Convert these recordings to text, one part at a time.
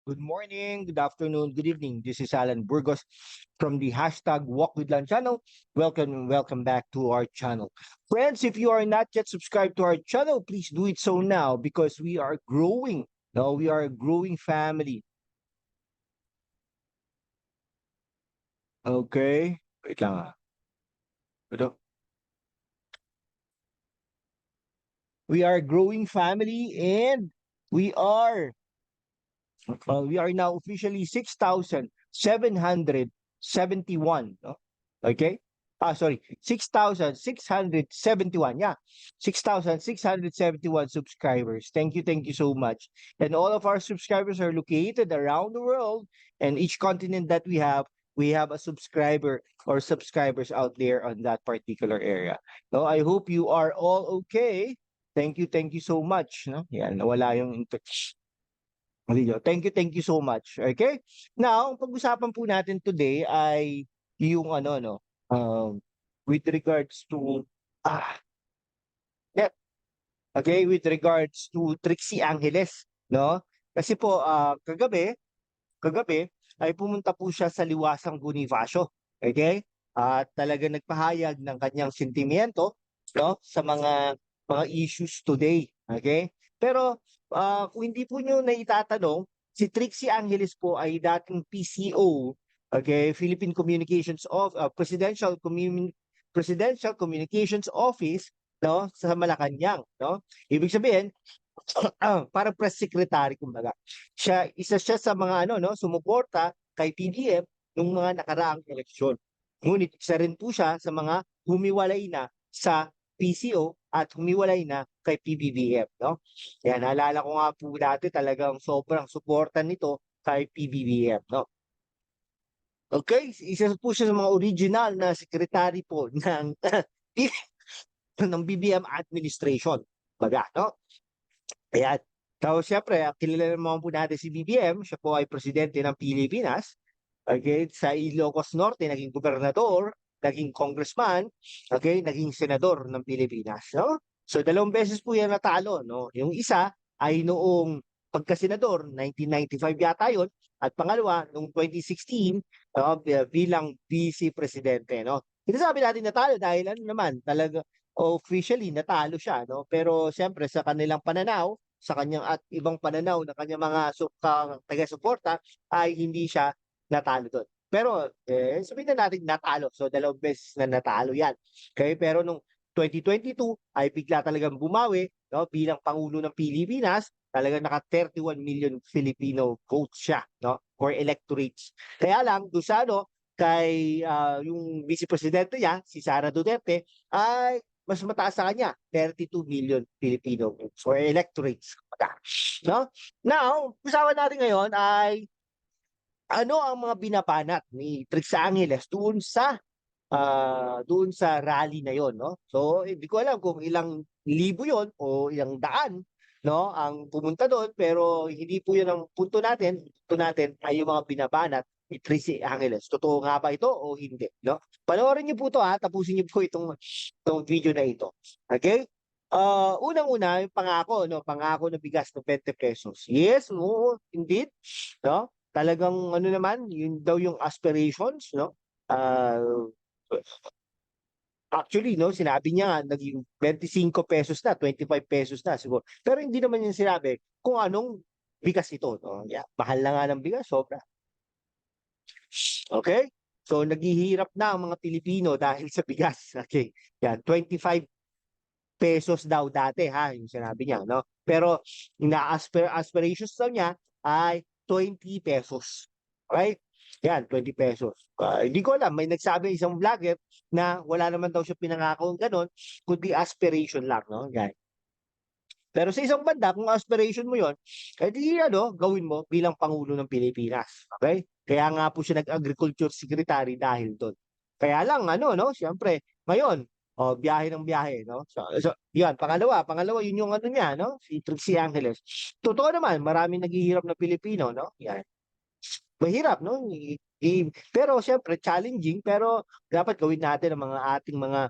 Good morning, good afternoon, good evening. This is Alan Burgos from the hashtag Walk with Lan channel. Welcome back to our channel. Friends, if you are not yet subscribed to our channel, please do it so now because we are growing. No, we are a growing family. Okay? Wait lang ah. Ito. We are a growing family and we are we are now officially 6,771. No? Okay? Sorry, 6,671. Yeah, 6,671 subscribers. Thank you so much. And all of our subscribers are located around the world, and each continent that we have a subscriber or subscribers out there on that particular area. No, I hope you are all okay. Thank you so much. No? Yan, nawala yung video. Thank you so much. Okay? Now, ang pag-usapan po natin today ay yung ano no, with regards to ah, yeah, okay, with regards to Trixie Angeles, no? Kasi po kagabi ay pumunta po siya sa Liwasang Bonifacio. Okay? At talaga nagpahayag ng kanyang sentimiento, no, sa mga issues today. Okay? Pero kung hindi po niyo naitatanong, si Trixie Angeles po ay dating PCO, okay, Philippine Communications of Presidential Communications Office, no, sa Malacanang, no? Ibig sabihin, parang press secretary kumbaga. Isa siya sa mga ano no, sumuporta kay PBM nung mga nakaraang eleksyon. Ngunit isa rin po siya sa mga humiwalay na sa PCO at humiwalay na kay PBBM, no? Yan, naalala ko nga po dati talagang sobrang suporta nito kay PBBM, no? Okay, isa po siya sa mga original na secretary po ng ng BBM administration. Baga, no? Ayan. Tapos siyempre, kilala naman po natin si BBM, siya po ay presidente ng Pilipinas. Okay, sa Ilocos Norte, naging gobernador, naging congressman, okay, naging senador ng Pilipinas. No? So dalawang beses po yan natalo. No? Yung isa ay noong pagkasenador, 1995 yata yun, at pangalawa, noong 2016, no, bilang vice-presidente. No? Sinasabi natin natalo dahil ano naman, talaga officially natalo siya. No? Pero siyempre sa kanilang pananaw, sa kanyang at ibang pananaw ng kanyang mga taga-suporta ay hindi siya natalo doon. Pero sabihin na natin natalo. So dalawang beses na natalo yan. Okay? Pero nung 2022 ay bigla talagang bumawi, no, bilang Pangulo ng Pilipinas, talagang naka 31 million Filipino votes siya, no, or electorates. Kaya lang doon sa ano, kay yung vice presidente niya, si Sara Duterte, ay mas mataas sa kanya, 32 million Filipino votes or electorates. No? Now, usapan natin ngayon ay ano ang mga binabanat ni Trix Angeles doon sa rally na yon, no? So hindi ko alam kung ilang libo yon o ilang daan, no, ang pumunta doon, pero hindi po 'yun ang punto natin. Punto natin ay yung mga binabanat ni Trix Angeles. Totoo nga ba ito o hindi, no? Panoorin niyo po 'to, tapusin niyo po itong video na ito. Okay? Unang-una yung pangako, no, pangako na bigas na 20 pesos. Yes, oo, indeed, no? Talagang ano naman, yun daw yung aspirations, no? Uh, Actually, no, sinabi niya nga, naging 25 pesos na, 25 pesos na siguro. Pero hindi naman niya sinabi kung anong bigas ito. No? Yeah, mahal na nga ng bigas, sobra. Okay? So, naghihirap na ang mga Pilipino dahil sa bigas. Okay. Yan, 25 pesos daw dati, ha, yung sinabi niya, no? Pero, aspirations daw niya ay 20 pesos. Okay? Yan, 20 pesos. Hindi ko alam, may nagsabi isang vlogger na wala naman daw siya pinangako ng ganon, kundi aspiration lang, no? Yan. Pero sa isang banda, kung aspiration mo yon, edi ano, gawin mo bilang Pangulo ng Pilipinas. Okay? Kaya nga po siya nag-agriculture secretary dahil doon. Kaya lang, ano, no? Siyempre, ngayon, biyahe ng biyahe, no? So yan, pangalawa, yun yung ano niya, no? Si Trixie Angeles. Totoo naman, maraming naghihirap na Pilipino, no? Yan. Mahirap, no? Pero siyempre challenging, pero dapat gawin natin ang mga ating mga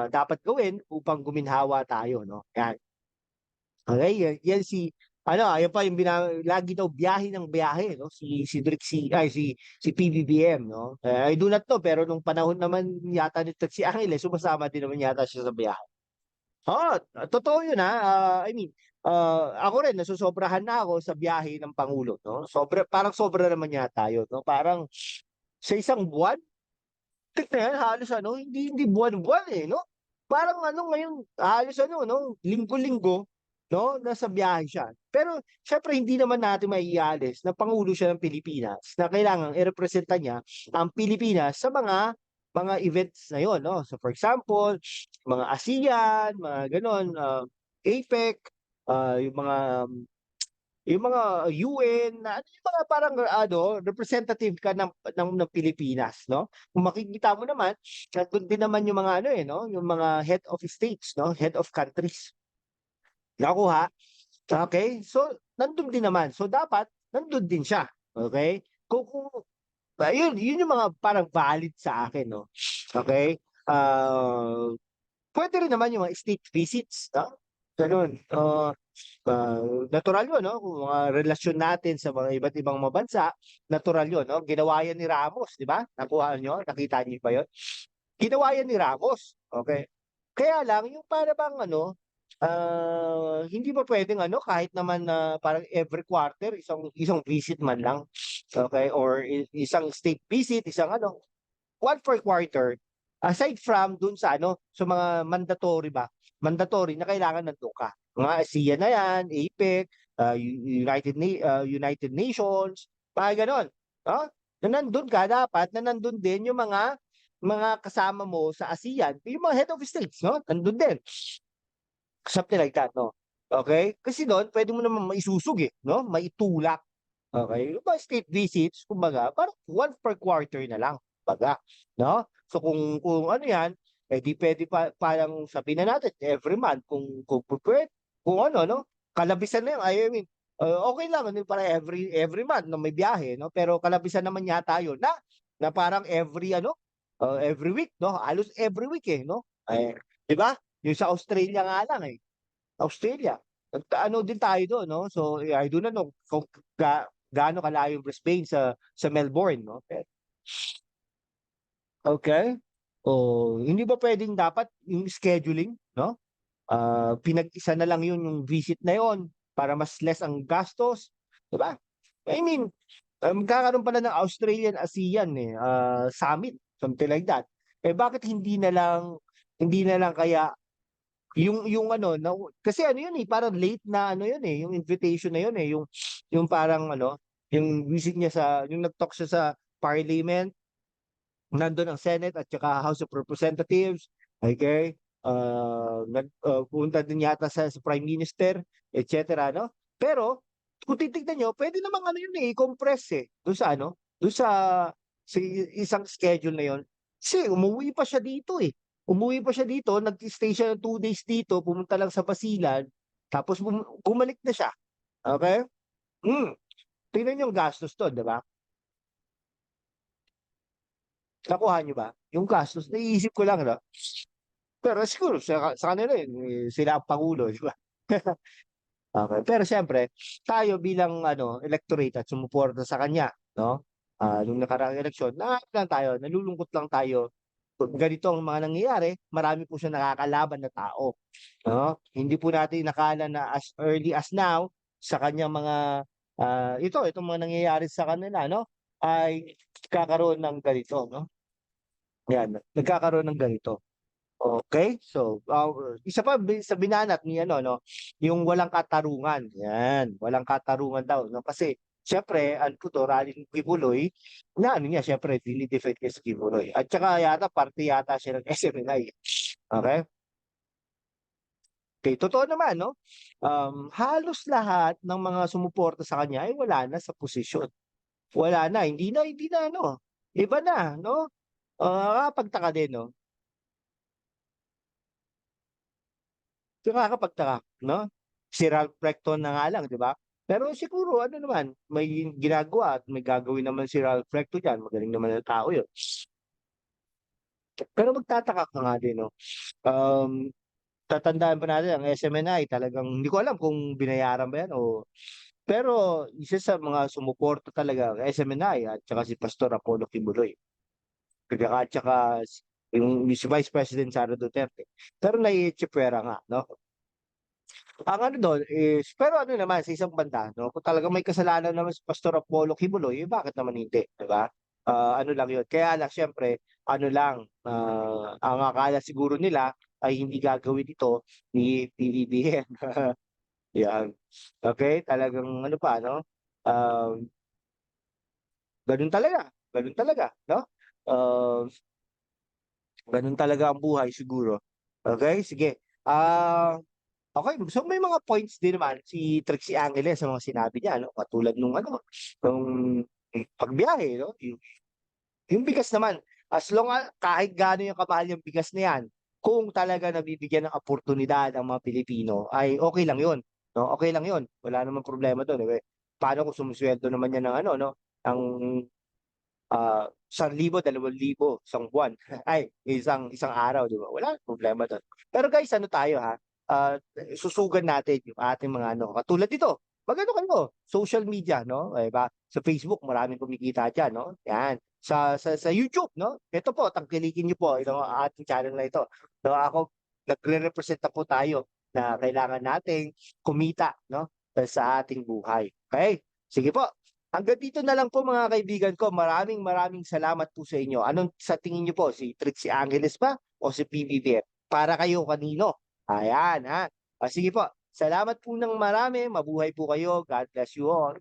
dapat gawin upang guminhawa tayo, no? Yan. Okay, yan si Ano, ayun pa yung lagi daw biyahe ng biyahe, no? Si Drixie, ay si PBBM, no? I do not know, pero nung panahon naman yata nito si Angel, sumasama din naman yata siya sa biyahe. Oo, totoo yun ha. I mean, ako rin nasusobrahan na ako sa biyahe ng Pangulo, no? Parang sobra naman yata yun, no? Parang sa isang buwan, tignan halos ano, hindi buwan-buwan eh, no? Parang ano ngayon, halos ano, no? Linggo-linggo, no? Nasa biyahe siya. Pero syempre hindi naman natin maialis na Pangulo siya ng Pilipinas na kailangan irepresenta niya ang Pilipinas sa mga events na yon, no? So for example, mga ASEAN, mga ganon, APEC, yung mga UN, na ano yung mga parang ano, representative ka ng Pilipinas, no? Kung makikita mo naman, nandun din naman yung mga ano no, yung mga head of states, no, head of countries. Nakuha. Okay? So, nandun din naman. So, dapat nandun din siya. Okay? Kung yun yung mga parang valid sa akin, no? Okay? Pwede rin naman yung mga state visits, no? Ganun. Natural yun, no? Kung mga relasyon natin sa mga iba't ibang mga bansa, natural yun, no? Ginawa yan ni Ramos, di ba? Nakuha nyo? Nakita niyo ba yun? Ginawa yan ni Ramos. Okay? Kaya lang, yung para bang ano, hindi ba pwedeng ano, kahit naman na parang every quarter, isang visit man lang. Okay? Or isang state visit, isang ano, one per quarter, aside from dun sa ano, sa mga mandatory ba? Mandatory na kailangan nandun ka. Mga ASEAN na yan, APEC, United Nations, mga ganon. No? Na nandun ka, dapat na nandun din yung mga kasama mo sa ASEAN, yung mga head of states, no? Nandun din. Something like that, no? Okay? Kasi doon, pwede mo naman maisusog eh, no? Maitulak. Okay? Yung mga state visits, kumbaga, parang one per quarter na lang, baga, no? So kung ano 'yan, eh di pwede parang sabihin na natin every month kung pwede, kung ano, no? Kalabisan na 'yun. I mean, okay lang ano para every month na may biyahe, no? Pero kalabisan naman yata 'yun na parang every ano, every week, no? Halos every week eh, no? Eh, 'di ba? Yung sa Australia nga lang eh. Australia. Ano din tayo doon, no? So, I do not know kung gaano kalayo yung Brisbane sa Melbourne, no? Okay? O hindi ba pwedeng dapat yung scheduling, no? Pinag-isa na lang yun yung visit na yon para mas less ang gastos, 'di ba? I mean, magkakaroon pala ng Australian ASEAN eh, summit, something like that. Eh bakit hindi na lang kaya yung ano na, kasi ano yun eh, parang late na ano yun eh, yung invitation na yun eh, yung parang ano, yung visit niya yung nag-talk siya sa parliament, nandun ang Senate at saka House of Representatives, okay? Punta din yata sa Prime Minister, etc. no? Pero kung titignan nyo, pwede namang ano yun eh, i-compress eh, doon sa isang schedule na yun. Kasi umuwi pa siya dito eh. Umuwi pa siya dito, nag-stay siya ng 2 days dito, pumunta lang sa Basilan, tapos bumalik na siya. Okay? Hmm. Tingnan niyo yung gastos to, di ba? Nakuha niyo ba? Yung gastos, naiisip ko lang, no? Pero siguro sa kanila yun, sila ang pangulo, di ba? Okay. Pero siyempre, tayo bilang ano, electorate at sumuporta sa kanya, no? Nung nakaraang eleksyon, lang tayo, nalulungkot lang tayo. Kung ganito ang mga nangyayari, marami po siya nakakalaban na tao. No? Hindi po natin nakala na as early as now, sa kanyang mga, itong mga nangyayari sa kanila, no? Ay kakaroon ng ganito, no? Yan, nagkakaroon ng ganito. Okay? So, isa pa sa binanat ni ano, no, yung walang katarungan. Yan, walang katarungan daw, no? Kasi siyempre, ano po to, rally ni Kibuloy, na ano niya, siyempre, defend niya si Kibuloy. At saka yata, parte yata siya ng SMNI. Okay? Okay, totoo naman, no? Halos lahat ng mga sumuporta sa kanya ay wala na sa posisyon. Wala na, hindi na, ano, iba na, no? Nakakapagtaka din, no? Nakakapagtaka, no? Si Ralph Recton na nga lang, di ba? Pero siguro, ano naman, may ginagawa at may gagawin naman si Ralph Recton dyan. Magaling naman na tao yun. Pero magtataka ka nga din, no? Um, tatandaan pa natin ang SMNI talagang hindi ko alam kung binayaran ba yan o pero isa sa mga sumuporta talaga ang SMNI at saka si Pastor Apollo Kibuloy. At saka yung si Vice President Sara Duterte. Pero naiitsipwera nga, no? Ang ano doon is, pero ano naman, sa isang banda, no? Kung talagang may kasalanan naman si Pastor Apollo Kibuloy, eh, bakit naman hindi, di ba? Ano lang yun. Kaya lang, syempre, ano lang, ang akala siguro nila ay hindi gagawin ito ni PBBM. Yan. Okay? Talagang ano pa, no? Um, ganun talaga. Ganun talaga, no? Uh, ganun talaga ang buhay siguro. Okay? Sige. Okay, so may mga points din naman si Trixie Angeles sa mga sinabi niya, no? Katulad nung ano, nung pagbiyahe, no? Yung bigas naman, as long as kahit gaano yung kamahal yung bigas na yan, kung talaga nabibigyan ng oportunidad ang mga Pilipino, ay okay lang yun. No? Okay lang yun. Wala namang problema doon. Eh. Paano kung sumusweldo naman yan ng ano, no? Ang 1,000, 2,000, isang buwan. Ay, isang araw, di ba? Wala problema doon. Pero guys, ano tayo ha? Ah, susugan natin yung ating mga ano. Katulad dito, magano kayo, social media, no? Eh, ba? Sa Facebook, maraming kumikita diyan, no? Yan. Sa YouTube, no? Ito po, tangkilikin niyo po itong ating channel na ito. So ako, nagre-represent na po tayo na kailangan nating kumita, no? Sa ating buhay. Okay? Sige po. Hanggang dito na lang po mga kaibigan ko. Maraming maraming salamat po sa inyo. Anong sa tingin niyo po? Si Trixie Angeles ba o si PBBM? Para kayo kanino? Ayan ha. Sige po. Salamat po ng marami. Mabuhay po kayo. God bless you all.